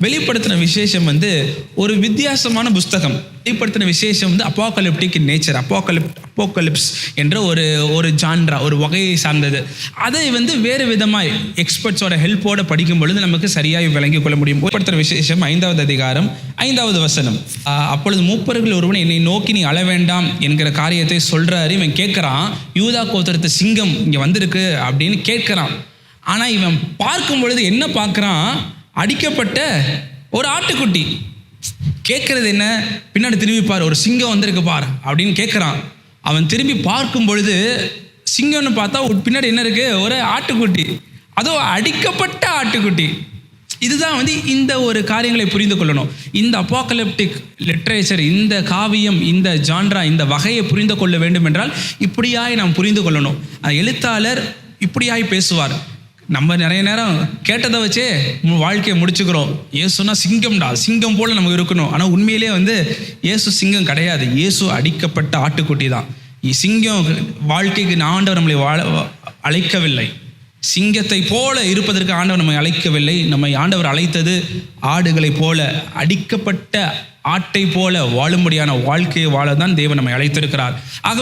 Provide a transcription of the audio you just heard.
வெளிப்படுத்தின விசேஷம் ஒரு வித்தியாசமான புஸ்தகம். வெளிப்படுத்தின விசேஷம் அப்பாகலிப்டிக் நேச்சர், அப்போகலிப்ஸ் என்ற ஒரு ஜான்ரா, ஒரு வகையை சார்ந்தது. அதை வேறு விதமாய் எக்ஸ்பர்ட்ஸோட ஹெல்ப்போட படிக்கும் பொழுது நமக்கு சரியாக விளங்கிக் கொள்ள முடியும். வெளிப்படுத்தின விசேஷம் 5வது அதிகாரம் 5வது வசனம். அப்பொழுது மூப்பர்கள் ஒருவன் என்னை நோக்கி நீ அழ வேண்டாம் என்கிற காரியத்தை சொல்றாரு. இவன் கேட்கிறான், யூதா கோத்திரத்து சிங்கம் இங்க வந்திருக்கு அப்படின்னு கேட்கிறான். ஆனா இவன் பார்க்கும் பொழுது என்ன பார்க்கிறான்? அடிக்கப்பட்ட ஒரு ஆட்டுக்குட்டி. கேட்கறது என்ன? பின்னாடி திரும்பி பார், ஒரு சிங்கம் வந்திருக்கு பார் அப்படின்னு கேட்குறான். அவன் திரும்பி பார்க்கும் பொழுது சிங்கம்னு பார்த்தா பின்னாடி என்ன இருக்கு? ஒரு ஆட்டுக்குட்டி, அதோ அடிக்கப்பட்ட ஆட்டுக்குட்டி. இதுதான் இந்த ஒரு காரியங்களை புரிந்து கொள்ளணும். இந்த அப்பாகலிப்டிக் லிட்ரேச்சர், இந்த காவியம், இந்த ஜான்ரா, இந்த வகையை புரிந்து கொள்ள வேண்டும் என்றால் இப்படியாய் நாம் புரிந்து கொள்ளணும். எழுத்தாளர் இப்படியாய் பேசுவார். நம்ம நிறைய நேரம் கேட்டதை வச்சே வாழ்க்கையை முடிச்சுக்கிறோம். இயேசுனா சிங்கம்டா, சிங்கம் போல நமக்கு இருக்கணும். ஆனால் உண்மையிலே இயேசு சிங்கம் கிடையாது. இயேசு அடிக்கப்பட்ட ஆட்டுக்குட்டி தான். சிங்கம் வாழ்க்கைக்கு ஆண்டவர் நம்மளை அழைக்கவில்லை. சிங்கத்தை போல இருப்பதற்கு ஆண்டவர் நம்மை அழைக்கவில்லை. நம்மை ஆண்டவர் அழைத்தது ஆடுகளை போல, அடிக்கப்பட்ட ஆட்டை போல வாழும்படியான வாழ்க்கையை வாழ தான் தேவன் நம்மை அழைத்திருக்கிறார். ஆகவே